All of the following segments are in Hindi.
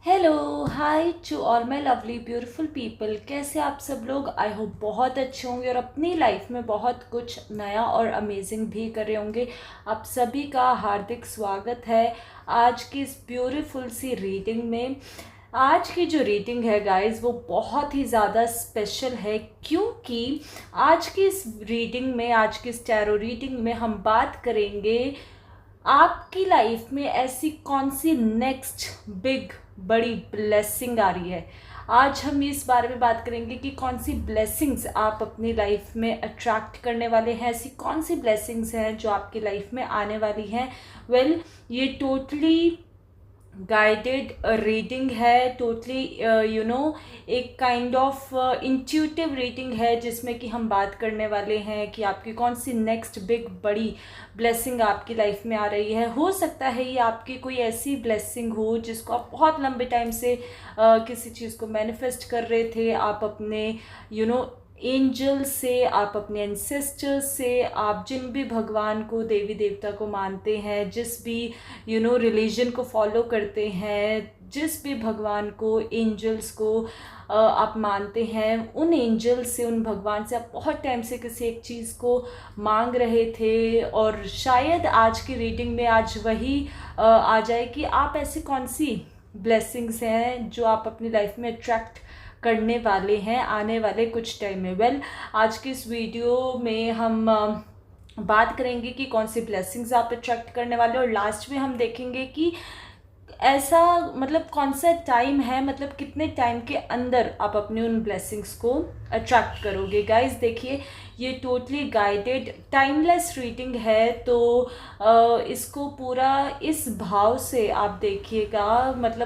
Hello hi to all my lovely beautiful people. कैसे आप सब लोग? आई होप बहुत अच्छे होंगे और अपनी लाइफ में बहुत कुछ नया और अमेजिंग भी कर रहे होंगे। आप सभी का हार्दिक स्वागत है आज की इस ब्यूटीफुल सी रीडिंग में। आज की जो रीडिंग है गाइस वो बहुत ही ज़्यादा स्पेशल है, क्योंकि आज की इस रीडिंग में, आज की इस टैरो रीडिंग में हम बात करेंगे आपकी लाइफ में ऐसी कौन सी नेक्स्ट बिग बड़ी ब्लेसिंग आ रही है। आज हम इस बारे में बात करेंगे कि कौन सी ब्लेसिंग्स आप अपनी लाइफ में अट्रैक्ट करने वाले हैं, ऐसी कौन सी ब्लेसिंग्स हैं जो आपकी लाइफ में आने वाली हैं। ये टोटली गाइडेड रीडिंग है, टोटली एक काइंड ऑफ इंट्यूटिव रीडिंग है, जिसमें कि हम बात करने वाले हैं कि आपकी कौन सी नेक्स्ट बिग बड़ी ब्लेसिंग आपकी लाइफ में आ रही है। हो सकता है ये आपकी कोई ऐसी ब्लेसिंग हो जिसको आप बहुत लंबे टाइम से किसी चीज़ को मैनिफेस्ट कर रहे थे। आप अपने एंजल से, आप अपने एंसेस्टर्स से, आप जिन भी भगवान को, देवी देवता को मानते हैं, जिस भी रिलीजन को फॉलो करते हैं, जिस भी भगवान को, एंजल्स को आप मानते हैं, उन एंजल्स से, उन भगवान से आप बहुत टाइम से किसी एक चीज़ को मांग रहे थे। और शायद आज की रीडिंग में आज वही आ जाए कि आप ऐसी कौन सी ब्लेसिंग्स हैं जो आप अपनी लाइफ में अट्रैक्ट करने वाले हैं आने वाले कुछ टाइम में। आज की इस वीडियो में हम बात करेंगे कि कौन सी ब्लेसिंग्स आप अट्रैक्ट करने वाले, और लास्ट में हम देखेंगे कि ऐसा कौन सा टाइम है, कितने टाइम के अंदर आप अपनी उन ब्लेसिंग्स को अट्रैक्ट करोगे। गाइस देखिए, ये टोटली गाइडेड टाइमलेस रीडिंग है, तो इसको पूरा इस भाव से आप देखिएगा,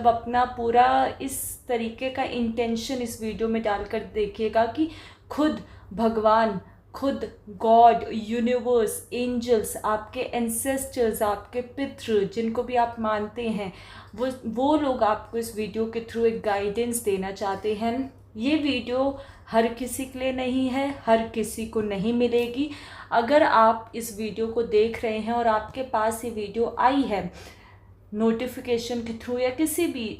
अपना पूरा इस तरीके का इंटेंशन इस वीडियो में डालकर देखिएगा कि खुद भगवान, खुद गॉड, यूनिवर्स, एंजल्स, आपके एंसेस्टर्स, आपके पितृ, जिनको भी आप मानते हैं, वो लोग आपको इस वीडियो के थ्रू एक गाइडेंस देना चाहते हैं। ये वीडियो हर किसी के लिए नहीं है, हर किसी को नहीं मिलेगी। अगर आप इस वीडियो को देख रहे हैं और आपके पास ये वीडियो आई है नोटिफिकेशन के थ्रू या किसी भी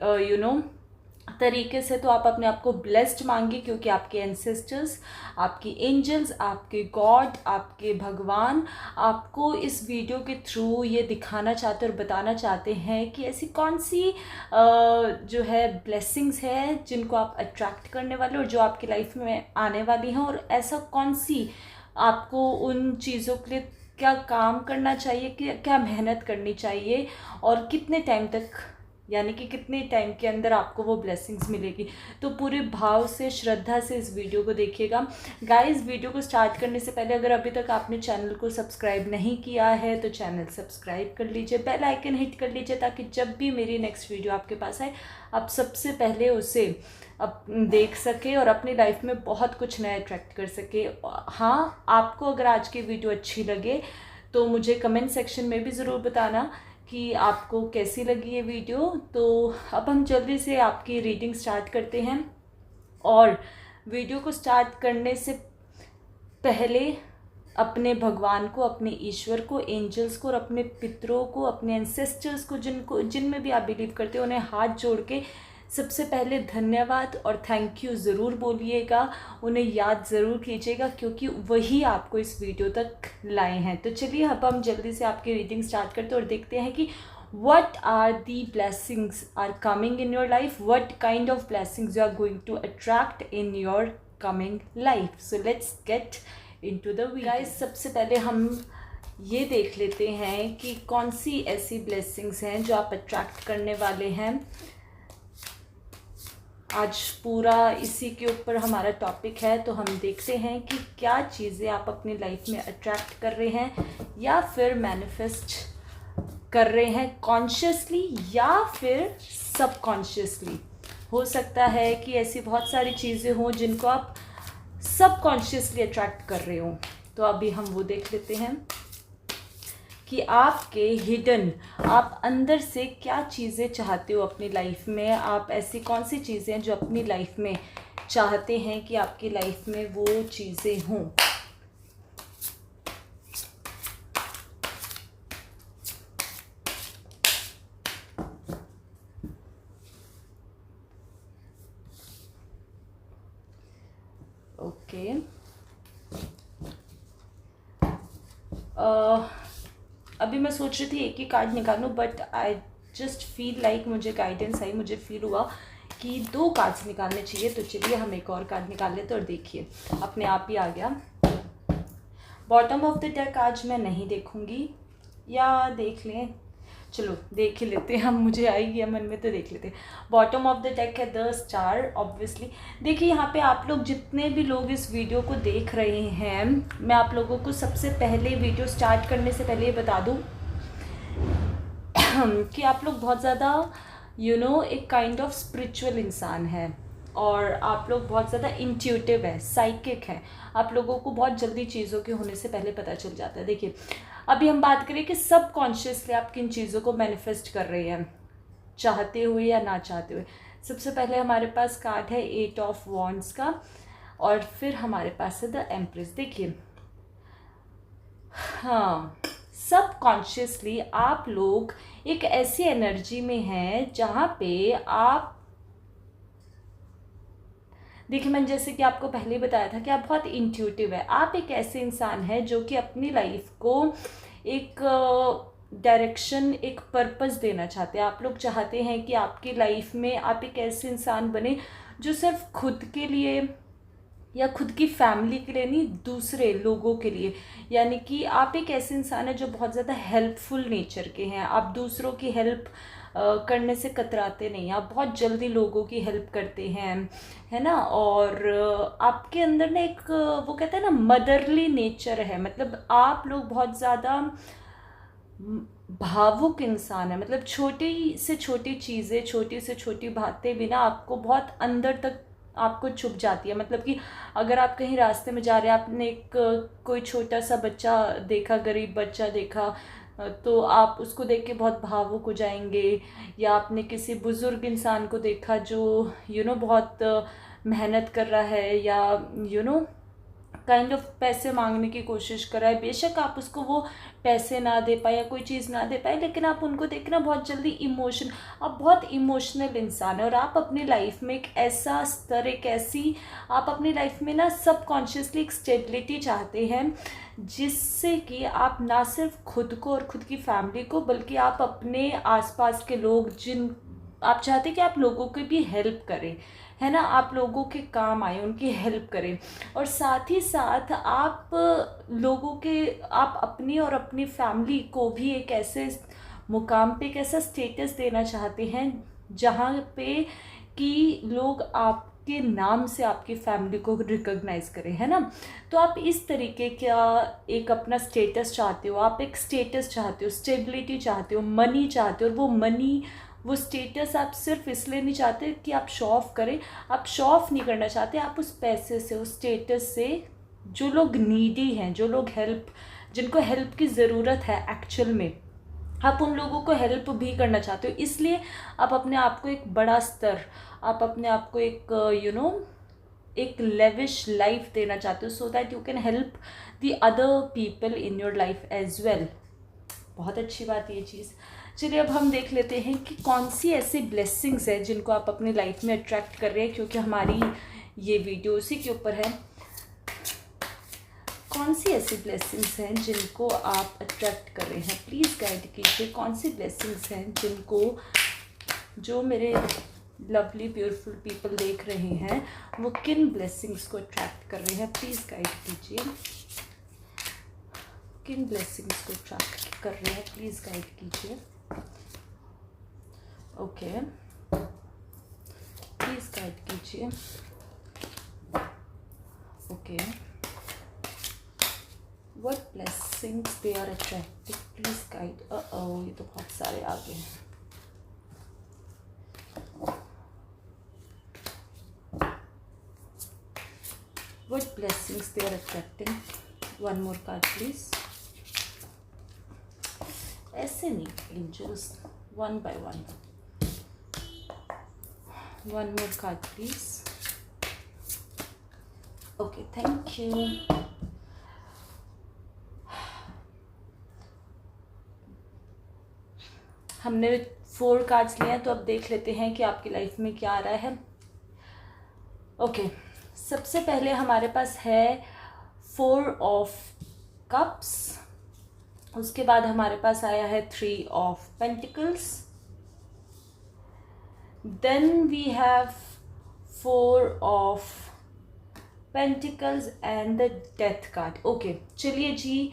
तरीके से, तो आप अपने आप को ब्लेस्ड मांगिए, क्योंकि आपके एंसेस्टर्स, आपकी एंजल्स, आपके गॉड, आपके भगवान आपको इस वीडियो के थ्रू ये दिखाना चाहते और बताना चाहते हैं कि ऐसी कौन सी जो है ब्लेसिंग्स है जिनको आप अट्रैक्ट करने वाले और जो आपकी लाइफ में आने वाली हैं, और ऐसा कौन सी आपको उन चीज़ों के लिए क्या काम करना चाहिए, क्या मेहनत करनी चाहिए, और कितने टाइम तक, यानी कि कितने टाइम के अंदर आपको वो ब्लेसिंग्स मिलेगी। तो पूरे भाव से, श्रद्धा से इस वीडियो को देखिएगा। गाइस, वीडियो को स्टार्ट करने से पहले अगर अभी तक आपने चैनल को सब्सक्राइब नहीं किया है तो चैनल सब्सक्राइब कर लीजिए, बेल आइकन हिट कर लीजिए, ताकि जब भी मेरी नेक्स्ट वीडियो आपके पास आए आप सबसे पहले उसे देख सके और अपनी लाइफ में बहुत कुछ नया अट्रैक्ट कर सके। हाँ, आपको अगर आज की वीडियो अच्छी लगे तो मुझे कमेंट सेक्शन में भी ज़रूर बताना कि आपको कैसी लगी ये वीडियो। तो अब हम जल्दी से आपकी रीडिंग स्टार्ट करते हैं, और वीडियो को स्टार्ट करने से पहले अपने भगवान को, अपने ईश्वर को, एंजल्स को और अपने पितरों को, अपने एंसेस्टर्स को, जिनमें भी आप बिलीव करते हो, उन्हें हाथ जोड़ के सबसे पहले धन्यवाद और थैंक यू ज़रूर बोलिएगा, उन्हें याद ज़रूर कीजिएगा, क्योंकि वही आपको इस वीडियो तक लाए हैं। तो चलिए अब हम जल्दी से आपकी रीडिंग स्टार्ट करते हैं और देखते हैं कि what are the blessings are coming in your life, what kind of blessings you are going to attract in your coming life. So let's get into the video. Guys, सबसे पहले हम ये देख लेते हैं कि कौन सी ऐसी ब्लेसिंग्स हैं जो आप अट्रैक्ट करने वाले हैं। आज पूरा इसी के ऊपर हमारा टॉपिक है, तो हम देखते हैं कि क्या चीज़ें आप अपनी लाइफ में अट्रैक्ट कर रहे हैं या फिर मैनिफेस्ट कर रहे हैं कॉन्शियसली या फिर सबकॉन्शियसली। हो सकता है कि ऐसी बहुत सारी चीज़ें हों जिनको आप सबकॉन्शियसली अट्रैक्ट कर रहे हो। तो अभी हम वो देख लेते हैं कि आपके हिडन, आप अंदर से क्या चीज़ें चाहते हो अपनी लाइफ में। आप ऐसी कौन सी चीज़ें हैं जो अपनी लाइफ में चाहते हैं कि आपकी लाइफ में वो चीज़ें हों। ओके। अभी मैं सोच रही थी एक ही कार्ड निकालूं, but I just feel like, मुझे गाइडेंस आई, मुझे फील हुआ कि 2 कार्ड्स निकालने चाहिए। तो चलिए हम एक और कार्ड निकाल लेते हैं। और देखिए अपने आप ही आ गया। बॉटम ऑफ द डेक आज मैं नहीं देखूंगी, या देख लें, चलो देख ही लेते हैं हम, मुझे आई गया मन में तो देख लेते हैं। बॉटम ऑफ द डेक है द स्टार। ऑब्वियसली देखिए यहाँ पे आप लोग जितने भी लोग इस वीडियो को देख रहे हैं, मैं आप लोगों को सबसे पहले वीडियो स्टार्ट करने से पहले ये बता दूँ कि आप लोग बहुत ज़्यादा एक काइंड ऑफ स्पिरिचुअल इंसान है, और आप लोग बहुत ज़्यादा इंट्यूटिव है, साइकिक है। आप लोगों को बहुत जल्दी चीज़ों के होने से पहले पता चल जाता है। देखिए अभी हम बात करें कि सब कॉन्शियसली आप किन चीज़ों को मैनिफेस्ट कर रहे हैं, चाहते हुए या ना चाहते हुए। सबसे पहले हमारे पास कार्ड है 8 ऑफ वॉन्ड्स का, और फिर हमारे पास है द एम्प्रेस। देखिए हाँ, सब कॉन्शियसली आप लोग एक ऐसी एनर्जी में हैं जहाँ पे आप, देखिए मैंने जैसे कि आपको पहले ही बताया था कि आप बहुत इंट्यूटिव है। आप एक ऐसे इंसान हैं जो कि अपनी लाइफ को एक डायरेक्शन, एक पर्पस देना चाहते हैं। आप लोग चाहते हैं कि आपकी लाइफ में आप एक ऐसे इंसान बने जो सिर्फ खुद के लिए या खुद की फैमिली के लिए नहीं, दूसरे लोगों के लिए। यानी कि आप एक ऐसे इंसान है जो बहुत ज़्यादा हेल्पफुल नेचर के हैं। आप दूसरों की हेल्प करने से कतराते नहीं, आप बहुत जल्दी लोगों की हेल्प करते हैं, है ना। और आपके अंदर ना एक वो कहते हैं ना मदरली नेचर है। मतलब आप लोग बहुत ज़्यादा भावुक इंसान है। मतलब छोटी से छोटी चीज़ें, छोटी से छोटी बातें भी ना आपको बहुत अंदर तक आपको छुप जाती है। मतलब कि अगर आप कहीं रास्ते में जा रहे हैं, आपने एक कोई छोटा सा बच्चा देखा, गरीब बच्चा देखा, तो आप उसको देख के बहुत भावुक हो जाएंगे। या आपने किसी बुज़ुर्ग इंसान को देखा जो बहुत मेहनत कर रहा है, या काइंड ऑफ पैसे मांगने की कोशिश कर रहा है। बेशक आप उसको वो पैसे ना दे पाए या कोई चीज़ ना दे पाए, लेकिन आप उनको देख ना बहुत जल्दी आप बहुत इमोशनल इंसान है। और आप अपनी लाइफ में एक ऐसा स्तर, एक ऐसी, आप अपनी लाइफ में ना सबकॉन्शियसली एक स्टेबिलिटी चाहते हैं, जिससे कि आप ना सिर्फ खुद को और खुद की फैमिली को, बल्कि आप अपने आसपास के लोग, जिन आप चाहते हैं कि आप लोगों की भी हेल्प करें, है ना, आप लोगों के काम आए, उनकी हेल्प करें। और साथ ही साथ आप लोगों के, आप अपनी और अपनी फैमिली को भी एक ऐसे मुकाम पे, एक ऐसा स्टेटस देना चाहते हैं जहाँ पे कि लोग आपके नाम से आपकी फैमिली को रिकॉग्नाइज करें, है ना। तो आप इस तरीके का एक अपना स्टेटस चाहते हो, आप एक स्टेटस चाहते हो, स्टेबिलिटी चाहते हो, मनी चाहते हो। और वो मनी, वो स्टेटस आप सिर्फ इसलिए नहीं चाहते कि आप शो ऑफ करें, आप शो ऑफ नहीं करना चाहते। आप उस पैसे से, उस स्टेटस से जो लोग नीडी हैं, जो लोग जिनको हेल्प की ज़रूरत है एक्चुअल में, आप उन लोगों को हेल्प भी करना चाहते हो। इसलिए आप अपने आप को एक बड़ा स्तर, आप अपने आप को एक एक लेविश लाइफ देना चाहते हो, so that you can help the other people in your life as well. बहुत अच्छी बात ये चीज़। चलिए अब हम देख लेते हैं कि कौन सी ऐसी ब्लेसिंग्स है जिनको आप अपनी लाइफ में अट्रैक्ट कर रहे हैं, क्योंकि हमारी ये वीडियो उसी के ऊपर है। कौन सी ऐसी ब्लेसिंग्स हैं जिनको आप अट्रैक्ट कर रहे हैं, प्लीज़ गाइड कीजिए। कौन सी ब्लेसिंग्स हैं जिनको, जो मेरे लवली ब्यूटीफुल पीपल देख रहे हैं, वो किन ब्लेसिंग्स को अट्रैक्ट कर रहे हैं, प्लीज़ गाइड कीजिए। किन ब्लेसिंग्स को अट्रैक्ट कर रहे हैं, प्लीज़ गाइड कीजिए। ओके, प्लीज़ गाइड कीजिए। Okay, what blessings they are attracting, please guide. ये तो बहुत सारे आ गए हैं। What blessings they are attracting? One more card, please. ऐसे नहीं, angels, one by one. One more card, please. Okay, thank you. हमने 4 कार्ड्स लिए हैं, तो अब देख लेते हैं कि आपकी लाइफ में क्या आ रहा है। ओके, सबसे पहले हमारे पास है 4 ऑफ कप्स, उसके बाद हमारे पास आया है 3 of pentacles, then we have 4 of pentacles and the death card. Okay, चलिए जी,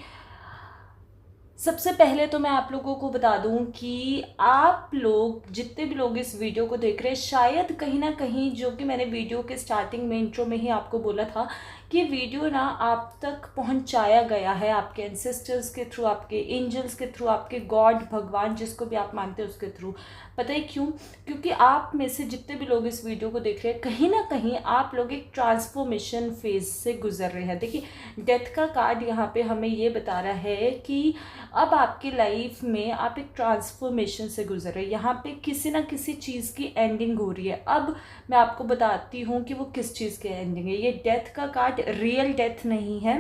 सबसे पहले तो मैं आप लोगों को बता दूं कि आप लोग जितने भी लोग इस वीडियो को देख रहे हैं, शायद कहीं ना कहीं, जो कि मैंने वीडियो के स्टार्टिंग में इंट्रो में ही आपको बोला था कि वीडियो ना आप तक पहुंचाया गया है आपके एंसेस्टर्स के थ्रू, आपके एंजल्स के थ्रू, आपके गॉड, भगवान, जिसको भी आप मानते हैं उसके थ्रू। पता है क्यों? क्योंकि आप में से जितने भी लोग इस वीडियो को देख रहे हैं, कहीं ना कहीं आप लोग एक ट्रांसफॉर्मेशन फेज से गुजर रहे हैं। देखिए, डेथ का कार्ड यहाँ पे हमें ये बता रहा है कि अब आपकी लाइफ में आप एक ट्रांसफॉर्मेशन से गुजर रहे हैं। यहाँ पे किसी ना किसी चीज़ की एंडिंग हो रही है। अब मैं आपको बताती हूँ कि वो किस चीज़ की एंडिंग है। ये डेथ का कार्ड रियल डेथ नहीं है,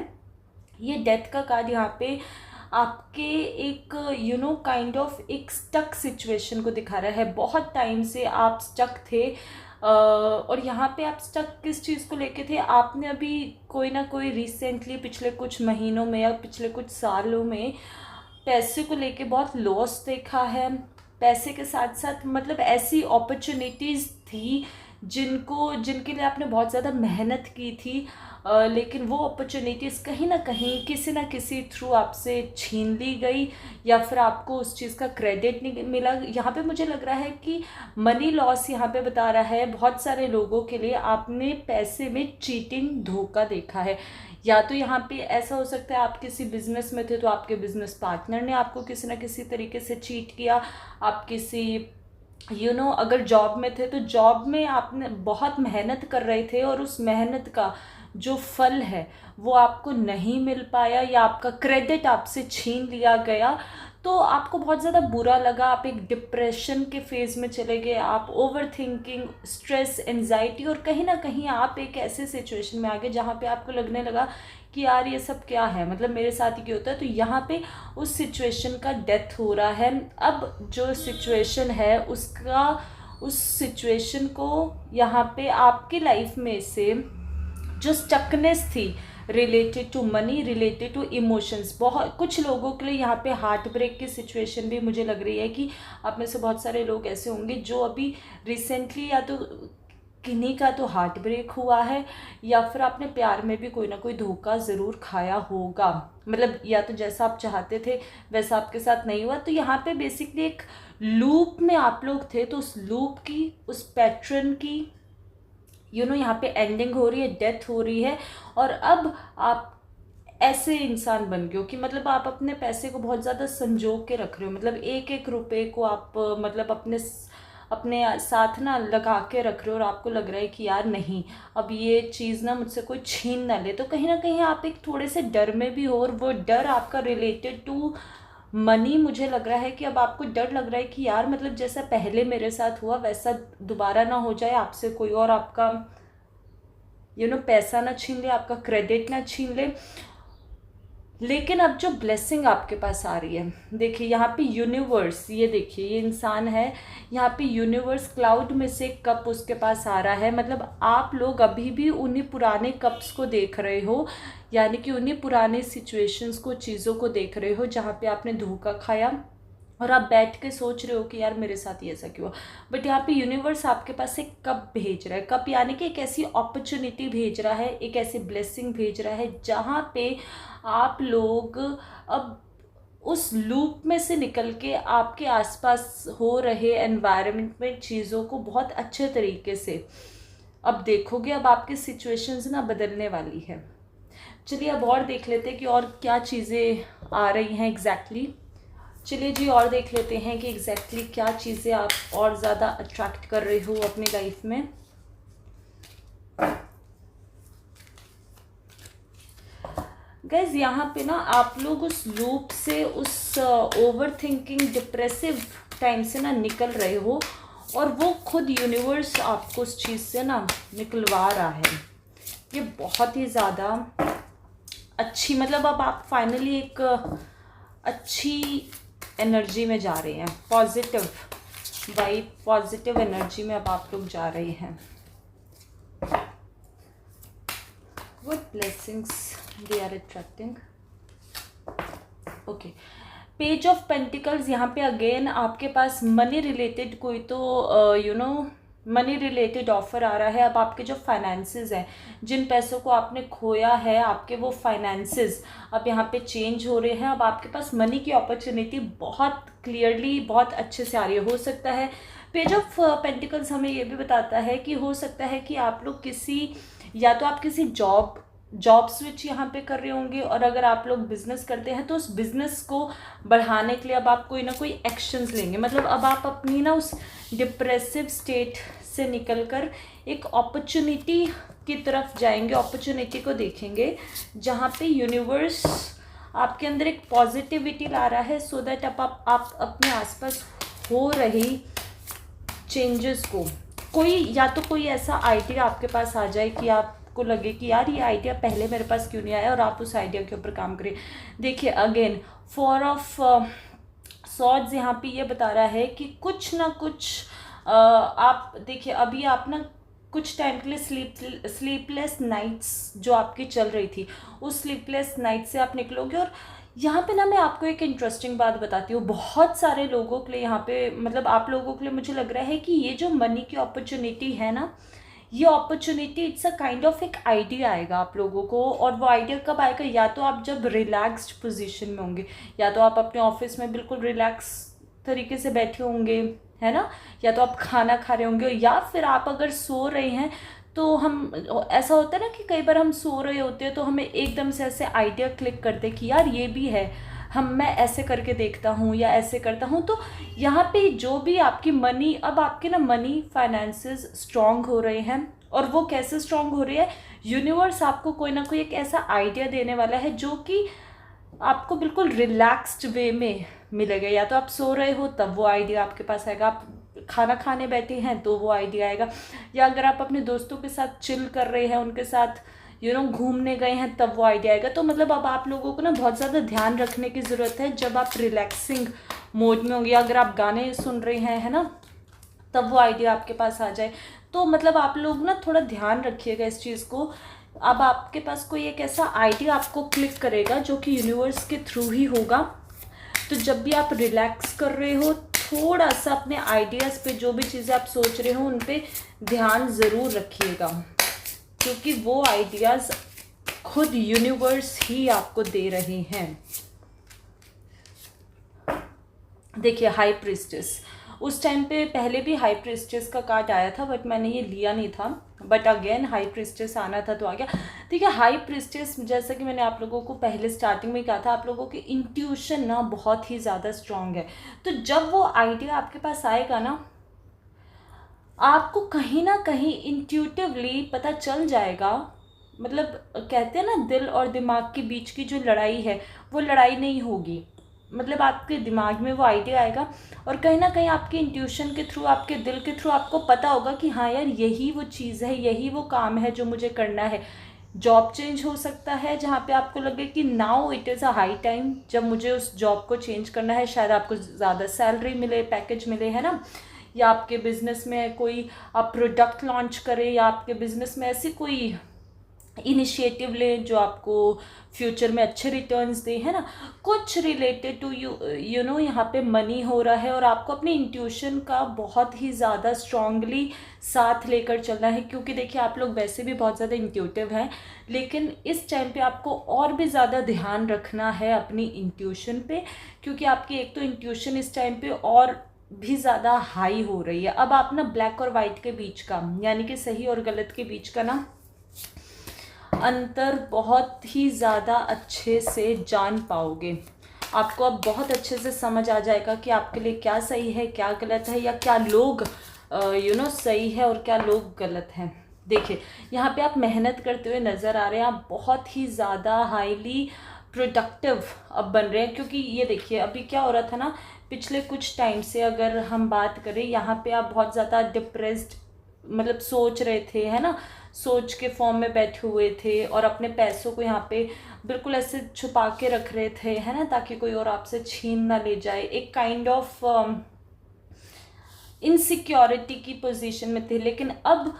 ये डेथ का कार्ड यहाँ पे आपके एक काइंड ऑफ एक स्टक सिचुएशन को दिखा रहा है। बहुत टाइम से आप स्टक थे, और यहाँ पे आप स्टक किस चीज़ को लेके थे? आपने अभी कोई ना कोई रिसेंटली पिछले कुछ महीनों में या पिछले कुछ सालों में पैसे को लेके बहुत लॉस देखा है। पैसे के साथ साथ मतलब ऐसी अपॉर्चुनिटीज़ थी जिनके लिए आपने बहुत ज़्यादा मेहनत की थी, लेकिन वो अपॉर्चुनिटीज़ कहीं ना कहीं किसी ना किसी थ्रू आपसे छीन ली गई, या फिर आपको उस चीज़ का क्रेडिट नहीं मिला। यहाँ पे मुझे लग रहा है कि मनी लॉस यहाँ पे बता रहा है बहुत सारे लोगों के लिए। आपने पैसे में चीटिंग, धोखा देखा है। या तो यहाँ पे ऐसा हो सकता है आप किसी बिजनेस में थे तो आपके बिजनेस पार्टनर ने आपको किसी ना किसी तरीके से चीट किया। आप किसी अगर जॉब में थे तो जॉब में आपने बहुत मेहनत कर रहे थे और उस मेहनत का जो फल है वो आपको नहीं मिल पाया, या आपका क्रेडिट आपसे छीन लिया गया, तो आपको बहुत ज़्यादा बुरा लगा। आप एक डिप्रेशन के फेज़ में चले गए, आप ओवर थिंकिंग, स्ट्रेस, एंजाइटी, और कहीं ना कहीं आप एक ऐसे सिचुएशन में आ गए जहाँ पे आपको लगने लगा कि यार ये सब क्या है, मतलब मेरे साथ ही क्यों होता है। तो यहाँ पे उस सिचुएशन का डेथ हो रहा है। अब जो सिचुएशन है उस सिचुएशन को यहाँ पे आपकी लाइफ में से जो स्टकनेस थी related to money, related to emotions, बहुत कुछ लोगों के लिए यहाँ पे हार्ट ब्रेक की सिचुएशन भी मुझे लग रही है कि आप में से बहुत सारे लोग ऐसे होंगे जो अभी रिसेंटली या तो किन्हीं का तो हार्ट ब्रेक हुआ है, या फिर आपने प्यार में भी कोई ना कोई धोखा ज़रूर खाया होगा। मतलब या तो जैसा आप चाहते थे वैसा आपके साथ नहीं हुआ। तो यहाँ पे बेसिकली एक लूप में आप लोग थे, तो उस लूप की, उस पैटर्न की यहाँ पे एंडिंग हो रही है, डेथ हो रही है। और अब आप ऐसे इंसान बन गए हो कि मतलब आप अपने पैसे को बहुत ज़्यादा संजो के रख रहे हो। मतलब एक एक रुपए को आप मतलब अपने साथ ना लगा के रख रहे हो, और आपको लग रहा है कि यार नहीं, अब ये चीज़ ना मुझसे कोई छीन ना ले। तो कहीं ना कहीं आप एक थोड़े से डर में भी हो, और वो डर आपका रिलेटेड टू मनी। मुझे लग रहा है कि अब आपको डर लग रहा है कि यार मतलब जैसा पहले मेरे साथ हुआ वैसा दोबारा ना हो जाए, आपसे कोई और आपका पैसा ना छीन ले, आपका क्रेडिट ना छीन ले। लेकिन अब जो ब्लेसिंग आपके पास आ रही है, देखिए यहाँ पे यूनिवर्स, ये देखिए ये इंसान है, यहाँ पे यूनिवर्स क्लाउड में से कप उसके पास आ रहा है। मतलब आप लोग अभी भी उन्हीं पुराने कप्स को देख रहे हो, यानी कि उन्हीं पुराने सिचुएशंस को, चीज़ों को देख रहे हो जहाँ पे आपने धोखा खाया, और आप बैठ के सोच रहे हो कि यार मेरे साथ ये ऐसा क्यों। बट यहाँ पे यूनिवर्स आपके पास एक कप भेज रहा है। कप यानी कि एक ऐसी अपॉर्चुनिटी भेज रहा है, एक ऐसी ब्लेसिंग भेज रहा है जहाँ पे आप लोग अब उस लूप में से निकल के आपके आसपास हो रहे एनवायरनमेंट में चीज़ों को बहुत अच्छे तरीके से अब देखोगे। अब आपकी सिचुएशंस ना बदलने वाली है। चलिए अब और देख लेते हैं कि और क्या चीज़ें आ रही हैं एग्जैक्टली। चलिए जी और देख लेते हैं कि एग्जैक्टली क्या चीज़ें आप और ज़्यादा अट्रैक्ट कर रहे हो अपनी लाइफ में। गाइज यहाँ पे ना आप लोग उस लूप से, उस ओवर थिंकिंग डिप्रेसिव टाइम से ना निकल रहे हो, और वो खुद यूनिवर्स आपको उस चीज़ से ना निकलवा रहा है। ये बहुत ही ज़्यादा अच्छी, मतलब अब आप फाइनली एक अच्छी एनर्जी में जा रहे हैं, पॉजिटिव वाइब, पॉजिटिव एनर्जी में अब आप लोग जा रहे हैं। what blessings they are attracting. Okay, page of pentacles यहाँ पे अगेन आपके पास मनी रिलेटेड कोई तो मनी रिलेटेड ऑफर आ रहा है. अब आपके जो फाइनेंसेस हैं, जिन पैसों को आपने खोया है, आपके वो फाइनेंसेस अब यहाँ पे चेंज हो रहे हैं. अब आपके पास मनी की अपॉर्चुनिटी बहुत क्लियरली बहुत अच्छे से आ रही है. हो सकता है पेज ऑफ पेंटिकल्स हमें ये भी बताता है कि हो सकता है कि आप लोग किसी, या तो आप किसी जॉब स्विच यहाँ पे कर रहे होंगे, और अगर आप लोग बिजनेस करते हैं तो उस बिजनेस को बढ़ाने के लिए अब आप कोई ना कोई एक्शंस लेंगे. मतलब अब आप अपनी ना उस डिप्रेसिव स्टेट से निकलकर एक अपॉर्चुनिटी की तरफ जाएंगे, अपॉर्चुनिटी को देखेंगे जहाँ पे यूनिवर्स आपके अंदर एक पॉजिटिविटी ला रहा है, सो दैट आप अपने आसपास हो रही चेंजेस को, कोई ऐसा आइडिया आपके पास आ जाए कि आपको लगे कि यार ये आइडिया पहले मेरे पास क्यों नहीं आया, और आप उस आइडिया के ऊपर काम करें. देखिए अगेन 4 ऑफ सॉर्ड्स यहाँ पे ये बता रहा है कि कुछ ना कुछ आप देखिए अभी आप ना कुछ टाइम के लिए स्लीपलेस नाइट्स जो आपकी चल रही थी, उस स्लीपलेस नाइट से आप निकलोगे. और यहाँ पे ना मैं आपको एक इंटरेस्टिंग बात बताती हूँ. बहुत सारे लोगों के लिए यहाँ पे, मतलब आप लोगों के लिए मुझे लग रहा है कि ये जो मनी की अपॉर्चुनिटी है ना, ये opportunity it's a kind of एक आइडिया आएगा आप लोगों को. और वो आइडिया कब आएगा, या तो आप जब रिलैक्स्ड पोजीशन में होंगे, या तो आप अपने ऑफिस में बिल्कुल रिलैक्स तरीके से बैठे होंगे, है ना, या तो आप खाना खा रहे होंगे, या फिर आप अगर सो रहे हैं. तो हम, ऐसा होता है ना कि कई बार हम सो रहे होते हैं तो हमें एकदम से ऐसे आइडिया क्लिक करते कि यार ये भी है, मैं ऐसे करके देखता हूँ या ऐसे करता हूँ. तो यहाँ पे जो भी आपकी मनी, अब आपके ना मनी फाइनेंसेस स्ट्रॉन्ग हो रहे हैं. और वो कैसे स्ट्रॉन्ग हो रही है, यूनिवर्स आपको कोई ना कोई एक ऐसा आइडिया देने वाला है जो कि आपको बिल्कुल रिलैक्स्ड वे में मिलेगा. या तो आप सो रहे हो तब वो आइडिया आपके पास आएगा, आप खाना खाने बैठे हैं तो वो आइडिया आएगा, या अगर आप अपने दोस्तों के साथ चिल कर रहे हैं, उनके साथ घूमने गए हैं, तब वो आइडिया आएगा. तो मतलब अब आप लोगों को ना बहुत ज़्यादा ध्यान रखने की ज़रूरत है जब आप रिलैक्सिंग मोड में होंगे, अगर आप गाने सुन रहे हैं, है ना, तब वो आइडिया आपके पास आ जाए. तो मतलब आप लोग ना थोड़ा ध्यान रखिएगा इस चीज़ को. अब आपके पास कोई एक ऐसा आइडिया आपको क्लिक करेगा जो कि यूनिवर्स के थ्रू ही होगा. तो जब भी आप रिलैक्स कर रहे हो, थोड़ा सा अपने आइडियाज़ पे, जो भी चीज़ें आप सोच रहे हो उन पे ध्यान ज़रूर रखिएगा, क्योंकि वो आइडियाज़ खुद यूनिवर्स ही आपको दे रहे हैं. देखिए हाई प्रिस्टेस, उस टाइम पे पहले भी हाई प्रिस्टेस का कार्ड आया था, बट मैंने ये लिया नहीं था. बट अगेन हाई प्रिस्टेस आना था तो आ गया. देखिए हाई प्रिस्टेस, जैसा कि मैंने आप लोगों को पहले स्टार्टिंग में कहा था, आप लोगों की इंट्यूशन ना बहुत ही ज़्यादा स्ट्रांग है. तो जब वो आइडिया आपके पास आएगा ना, आपको कहीं ना कहीं इंट्यूटिवली पता चल जाएगा. मतलब कहते हैं ना, दिल और दिमाग के बीच की जो लड़ाई है, वो लड़ाई नहीं होगी. मतलब आपके दिमाग में वो आइडिया आएगा, और कहीं ना कहीं आपके इंट्यूशन के थ्रू, आपके दिल के थ्रू आपको पता होगा कि हाँ यार यही वो चीज़ है, यही वो काम है जो मुझे करना है. जॉब चेंज हो सकता है जहाँ पे आपको लगे कि now it is a high time, जब मुझे उस जॉब को चेंज करना है. शायद आपको ज़्यादा सैलरी मिले, पैकेज मिले, है ना, या आपके बिज़नेस में कोई आप प्रोडक्ट लॉन्च करें, या आपके बिज़नेस में ऐसी कोई इनिशिएटिव ले जो आपको फ्यूचर में अच्छे रिटर्न्स दे, है ना. कुछ रिलेटेड टू यू नो यहाँ पे मनी हो रहा है, और आपको अपनी इंट्यूशन का बहुत ही ज़्यादा स्ट्रांगली साथ लेकर चलना है. क्योंकि देखिए आप लोग वैसे भी बहुत ज़्यादा इंट्यूटिव हैं, लेकिन इस टाइम पे आपको और भी ज़्यादा ध्यान रखना है अपनी इंट्यूशन पे, क्योंकि आपकी एक तो इंट्यूशन इस टाइम पे और भी ज़्यादा हाई हो रही है. अब आप ना ब्लैक और वाइट के बीच का, यानी कि सही और गलत के बीच का ना अंतर बहुत ही ज़्यादा अच्छे से जान पाओगे. आपको अब बहुत अच्छे से समझ आ जाएगा कि आपके लिए क्या सही है, क्या गलत है, या क्या लोग सही है और क्या लोग गलत हैं. देखिए यहाँ पे आप मेहनत करते हुए नज़र आ रहे हैं, आप बहुत ही ज़्यादा हाईली प्रोडक्टिव अब बन रहे हैं. क्योंकि ये देखिए अभी क्या हो रहा था ना, पिछले कुछ टाइम से अगर हम बात करें, यहाँ पे आप बहुत ज़्यादा डिप्रेस्ड, मतलब सोच रहे थे, है ना, सोच के फॉर्म में बैठे हुए थे, और अपने पैसों को यहाँ पे बिल्कुल ऐसे छुपा के रख रहे थे, है ना, ताकि कोई और आपसे छीन ना ले जाए. एक काइंड ऑफ इनसिक्योरिटी की पोजीशन में थे. लेकिन अब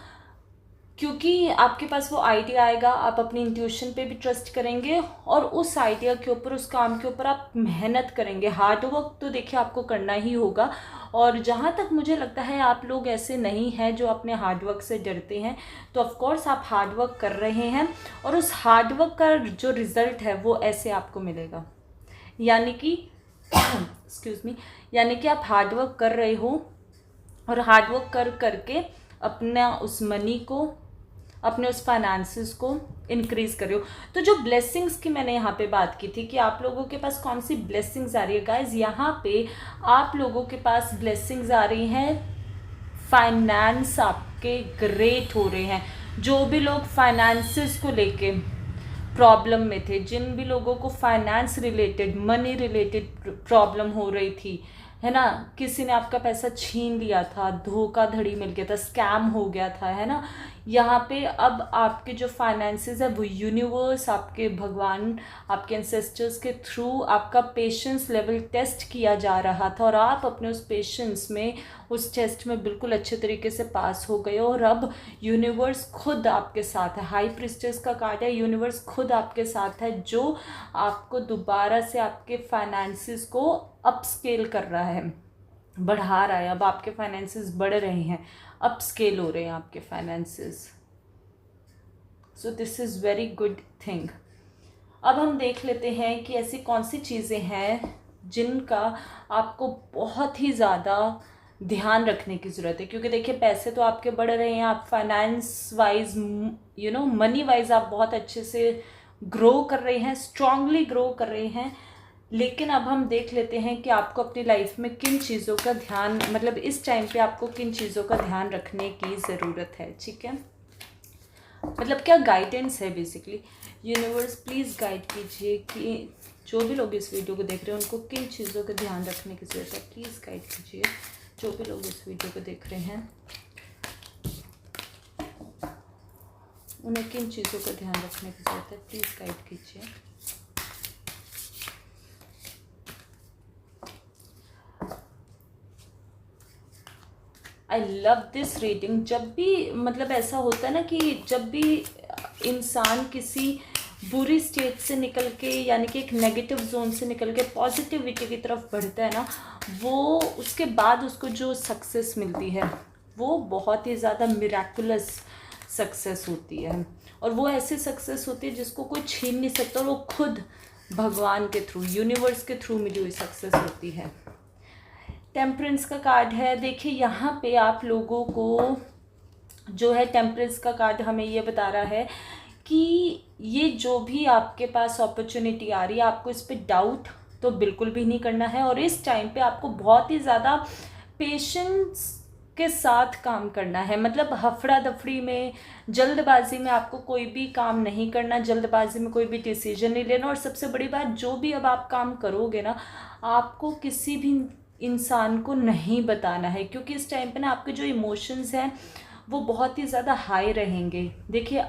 क्योंकि आपके पास वो आइडिया आएगा, आप अपनी इंट्यूशन पे भी ट्रस्ट करेंगे और उस आइडिया के ऊपर, उस काम के ऊपर आप मेहनत करेंगे। हार्ड वर्क तो देखिए आपको करना ही होगा, और जहाँ तक मुझे लगता है आप लोग ऐसे नहीं हैं जो अपने हार्ड वर्क से डरते हैं, तो ऑफ कोर्स आप हार्ड वर्क कर रहे हैं और उस हार्ड वर्क का जो रिज़ल्ट है वो ऐसे आपको मिलेगा। यानी कि एक्सक्यूज़ मी, यानी कि आप हार्ड वर्क कर रहे हो और हार्ड वर्क कर करके अपना उस मनी को, अपने उस फाइनेंसेस को इंक्रीज़ कर रहे हो। तो जो ब्लेसिंग्स की मैंने यहाँ पे बात की थी कि आप लोगों के पास कौन सी ब्लेसिंग्स आ रही है गाइज, यहाँ पे आप लोगों के पास ब्लेसिंग्स आ रही हैं, फाइनेंस आपके ग्रेट हो रहे हैं। जो भी लोग फाइनेंसेस को लेके प्रॉब्लम में थे, जिन भी लोगों को finance related, money related problem हो रही थी, है ना, किसी ने आपका पैसा छीन लिया था, धोखाधड़ी मिल गया था, स्कैम हो गया था, है ना, यहाँ पे अब आपके जो फाइनेंसेस है वो यूनिवर्स, आपके भगवान, आपके एंसेस्टर्स के थ्रू आपका पेशेंस लेवल टेस्ट किया जा रहा था और आप अपने उस पेशेंस में, उस टेस्ट में बिल्कुल अच्छे तरीके से पास हो गए और अब यूनिवर्स खुद आपके साथ है। हाई प्रिस्टेस का कार्ड है, यूनिवर्स खुद आपके साथ है जो आपको दोबारा से आपके फाइनेंसेस को अपस्केल कर रहा है, बढ़ा रहा है। अब आपके फाइनेंसेस बढ़ रहे हैं, अपस्केल हो रहे हैं आपके finances. So this is very good thing. अब हम देख लेते हैं कि ऐसी कौन सी चीज़ें हैं जिनका आपको बहुत ही ज़्यादा ध्यान रखने की ज़रूरत है। क्योंकि देखिए पैसे तो आपके बढ़ रहे हैं, आप फाइनेंस वाइज, मनी वाइज आप बहुत अच्छे से ग्रो कर रहे हैं, स्ट्रांगली ग्रो कर रहे हैं। लेकिन अब हम देख लेते हैं कि आपको अपनी लाइफ में किन चीज़ों का ध्यान, मतलब इस टाइम पे आपको किन चीज़ों का ध्यान रखने की ज़रूरत है। ठीक है, मतलब क्या गाइडेंस है बेसिकली। यूनिवर्स प्लीज़ गाइड कीजिए कि जो भी लोग इस वीडियो को देख रहे हैं उनको किन चीज़ों का ध्यान रखने की ज़रूरत है। प्लीज़ गाइड कीजिए जो भी लोग इस वीडियो को देख रहे हैं, उन्हें किन चीज़ों का ध्यान रखने की ज़रूरत है। प्लीज़ गाइड कीजिए। I love this reading. जब भी मतलब ऐसा होता है ना कि जब भी इंसान किसी बुरी स्टेट से निकल के, यानी कि एक नेगेटिव जोन से निकल के पॉजिटिविटी की तरफ बढ़ता है ना, वो उसके बाद उसको जो सक्सेस मिलती है वो बहुत ही ज़्यादा मिराकुलस सक्सेस होती है। और वो ऐसी सक्सेस होती है जिसको कोई छीन नहीं सकता, और वो खुद भगवान के थ्रू, यूनिवर्स के थ्रू मिली हुई सक्सेस होती है। टेम्परेंस का कार्ड है। देखिए यहाँ पे आप लोगों को जो है टेम्परेंस का कार्ड हमें ये बता रहा है कि ये जो भी आपके पास अपॉर्चुनिटी आ रही है, आपको इस पे डाउट तो बिल्कुल भी नहीं करना है। और इस टाइम पे आपको बहुत ही ज़्यादा पेशेंस के साथ काम करना है। मतलब हफड़ा दफड़ी में, जल्दबाजी में आपको कोई भी काम नहीं करना, जल्दबाजी में कोई भी डिसीजन नहीं लेना। और सबसे बड़ी बात, जो भी अब आप काम करोगे ना, आपको किसी भी इंसान को नहीं बताना है, क्योंकि इस टाइम पे ना आपके जो इमोशंस हैं वो बहुत ही ज़्यादा हाई रहेंगे। देखिए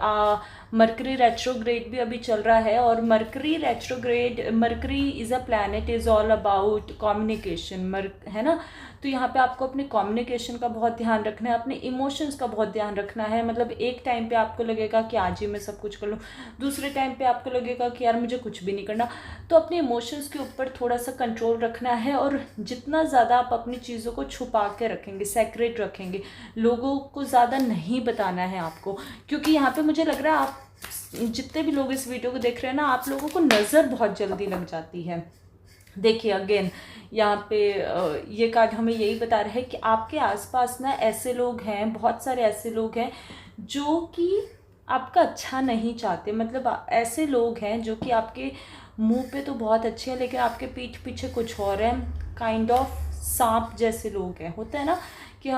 मरकरी रेट्रोग्रेड भी अभी चल रहा है, और mercury retrograde, mercury is a planet, is all about communication, है ना। तो यहाँ पे आपको अपने कम्युनिकेशन का बहुत ध्यान रखना है, अपने इमोशंस का बहुत ध्यान रखना है। मतलब एक टाइम पे आपको लगेगा कि आज ही मैं सब कुछ कर लूँ, दूसरे टाइम पे आपको लगेगा कि यार मुझे कुछ भी नहीं करना। तो अपने इमोशंस के ऊपर थोड़ा सा कंट्रोल रखना है, और जितना ज़्यादा आप अपनी चीज़ों को छुपा के रखेंगे, सेक्रेट रखेंगे, लोगों को ज़्यादा नहीं बताना है आपको। क्योंकि यहाँ पे मुझे लग रहा है आप जितने भी लोग इस वीडियो को देख रहे हैं ना, आप लोगों को नज़र बहुत जल्दी लग जाती है। देखिए अगेन यहाँ पे ये कार्ड हमें यही बता रहा है कि आपके आसपास ना ऐसे लोग हैं, बहुत सारे ऐसे लोग हैं जो कि आपका अच्छा नहीं चाहते। मतलब ऐसे लोग हैं जो कि आपके मुंह पे तो बहुत अच्छे हैं लेकिन आपके पीठ पीछे कुछ और है। काइंड ऑफ सांप जैसे लोग हैं, होता है ना कि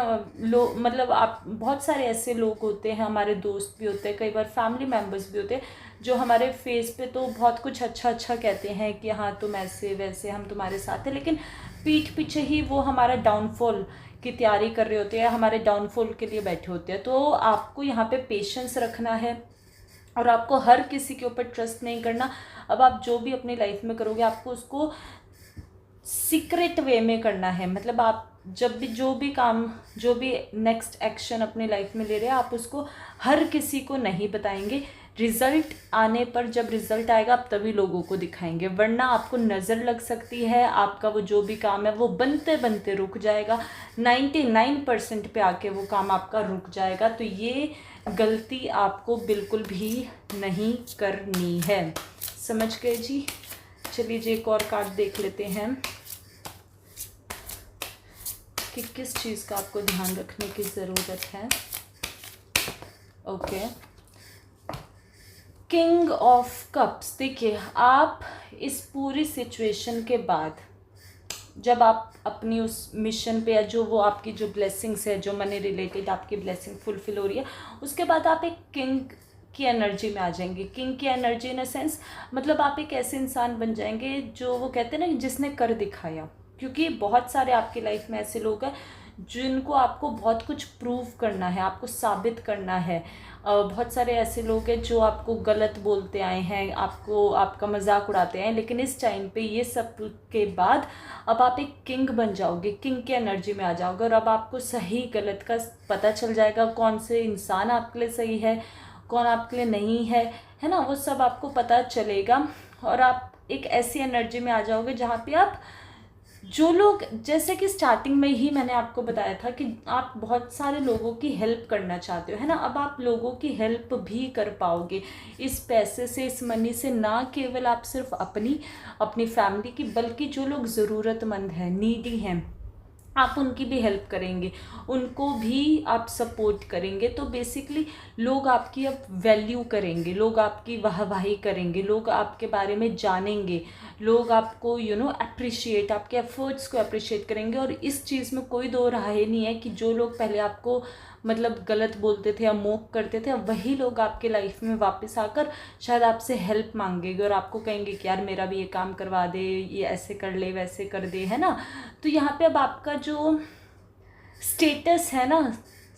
लोग, मतलब आप, बहुत सारे ऐसे लोग होते हैं, हमारे दोस्त भी होते हैं, कई बार फैमिली मेम्बर्स भी होते हैं, जो हमारे फेस पे तो बहुत कुछ अच्छा अच्छा कहते हैं कि हाँ तुम ऐसे वैसे, हम तुम्हारे साथ हैं, लेकिन पीठ पीछे ही वो हमारा डाउनफॉल की तैयारी कर रहे होते हैं, हमारे डाउनफॉल के लिए बैठे होते हैं। तो आपको यहाँ पे पेशेंस रखना है और आपको हर किसी के ऊपर ट्रस्ट नहीं करना। अब आप जो भी अपनी लाइफ में करोगे आपको उसको सीक्रेट वे में करना है। मतलब आप जब भी जो भी काम, जो भी नेक्स्ट एक्शन अपने लाइफ में ले रहे हैं, आप उसको हर किसी को नहीं बताएंगे। रिज़ल्ट आने पर, जब रिज़ल्ट आएगा आप तभी लोगों को दिखाएंगे, वरना आपको नज़र लग सकती है, आपका वो जो भी काम है वो बनते बनते रुक जाएगा, 99% पे आके वो काम आपका रुक जाएगा। तो ये गलती आपको बिल्कुल भी नहीं करनी है। समझ गए जी? चलिए जी, एक और कार्ड देख लेते हैं कि किस चीज़ का आपको ध्यान रखने की ज़रूरत है। Okay, king of cups. देखिए, आप इस पूरी सिचुएशन के बाद, जब आप अपनी उस मिशन पे, या जो वो आपकी जो ब्लेसिंग्स है, जो मनी रिलेटेड आपकी ब्लेसिंग फुलफिल हो रही है, उसके बाद आप एक किंग की एनर्जी में आ जाएंगे। किंग की एनर्जी इन अ सेंस, मतलब आप एक ऐसे इंसान बन जाएंगे जो वो कहते हैं ना, जिसने कर दिखाया। क्योंकि बहुत सारे आपकी लाइफ में ऐसे लोग हैं जिनको आपको बहुत कुछ प्रूव करना है, आपको साबित करना है। बहुत सारे ऐसे लोग हैं जो आपको गलत बोलते आए हैं, आपको, आपका मजाक उड़ाते हैं, लेकिन इस टाइम पे ये सब के बाद अब आप एक किंग बन जाओगे, किंग की एनर्जी में आ जाओगे, और अब आपको सही गलत का पता चल जाएगा, कौन से इंसान आपके लिए सही है, कौन आपके लिए नहीं है ना, वो सब आपको पता चलेगा। और आप एक ऐसी एनर्जी में आ जाओगे जहाँ पे आप, जो लोग, जैसे कि स्टार्टिंग में ही मैंने आपको बताया था कि आप बहुत सारे लोगों की हेल्प करना चाहते हो, है ना, अब आप लोगों की हेल्प भी कर पाओगे इस पैसे से, इस मनी से। ना केवल आप सिर्फ अपनी फैमिली की, बल्कि जो लोग ज़रूरतमंद हैं, नीडी हैं, आप उनकी भी हेल्प करेंगे, उनको भी आप सपोर्ट करेंगे। तो बेसिकली लोग आपकी अब वैल्यू करेंगे, लोग आपकी वाहवाही करेंगे, लोग आपके बारे में जानेंगे, लोग आपको अप्रिशिएट, आपके एफर्ट्स को अप्रिशिएट करेंगे। और इस चीज़ में कोई दो राय नहीं है कि जो लोग पहले आपको मतलब गलत बोलते थे या मोक करते थे, अब वही लोग आपके लाइफ में वापस आकर शायद आपसे हेल्प मांगेंगे और आपको कहेंगे कि यार मेरा भी ये काम करवा दे, ये ऐसे कर ले, वैसे कर दे, है ना। तो यहाँ पे अब आपका जो स्टेटस है ना,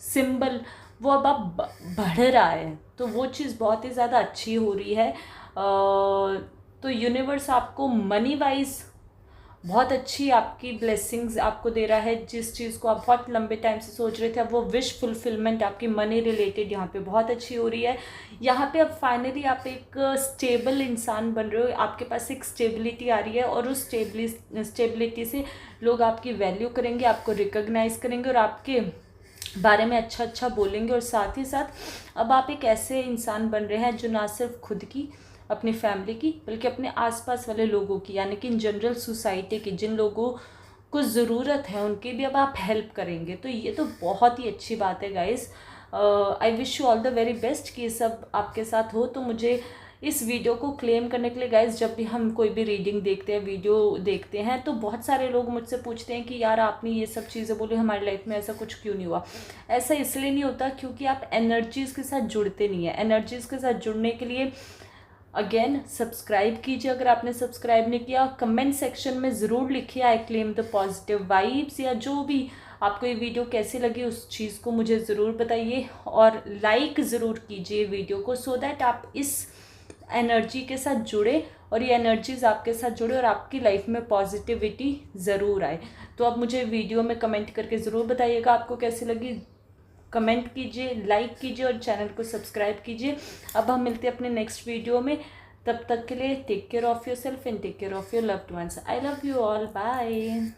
सिंबल, वो अब आप बढ़ रहा है, तो वो चीज़ बहुत ही ज़्यादा अच्छी हो रही है। तो यूनिवर्स आपको मनी वाइज बहुत अच्छी आपकी ब्लेसिंग्स आपको दे रहा है। जिस चीज़ को आप बहुत लंबे टाइम से सोच रहे थे, अब वो विश फुलफिलमेंट आपकी मनी रिलेटेड यहाँ पे बहुत अच्छी हो रही है। यहाँ पे अब फाइनली आप एक स्टेबल इंसान बन रहे हो, आपके पास एक स्टेबिलिटी आ रही है, और उस स्टेबिलिटी से लोग आपकी वैल्यू करेंगे, आपको रिकॉग्नाइज करेंगे और आपके बारे में अच्छा अच्छा बोलेंगे। और साथ ही साथ अब आप एक ऐसे इंसान बन रहे हैं जो ना सिर्फ खुद की, अपनी फैमिली की, बल्कि अपने आसपास वाले लोगों की, यानी कि इन जनरल सोसाइटी की, जिन लोगों को ज़रूरत है उनकी भी अब आप हेल्प करेंगे। तो ये तो बहुत ही अच्छी बात है guys. I wish you all the very best कि ये सब आपके साथ हो। तो मुझे इस वीडियो को क्लेम करने के लिए गाइस, जब भी हम कोई भी रीडिंग देखते हैं, वीडियो देखते हैं, तो बहुत सारे लोग मुझसे पूछते हैं कि यार आपने ये सब चीज़ें बोली, हमारी लाइफ में ऐसा कुछ क्यों नहीं हुआ। ऐसा इसलिए नहीं होता क्योंकि आप एनर्जीज़ के साथ जुड़ते नहीं हैं। एनर्जीज़ के साथ जुड़ने के लिए अगेन सब्सक्राइब कीजिए, अगर आपने सब्सक्राइब नहीं किया। कमेंट सेक्शन में ज़रूर लिखिए I claim the positive vibes, या जो भी आपको ये वीडियो कैसी लगी उस चीज़ को मुझे ज़रूर बताइए, और लाइक ज़रूर कीजिए वीडियो को, सो दैट आप इस एनर्जी के साथ जुड़े और ये एनर्जीज़ आपके साथ जुड़े और आपकी लाइफ में पॉजिटिविटी ज़रूर आए। तो अब मुझे वीडियो में कमेंट करके ज़रूर बताइएगा आपको कैसी लगी। कमेंट कीजिए, लाइक कीजिए और चैनल को सब्सक्राइब कीजिए। अब हम मिलते हैं अपने नेक्स्ट वीडियो में। तब तक के लिए take care of your self and take care of your loved ones. I love you all, bye.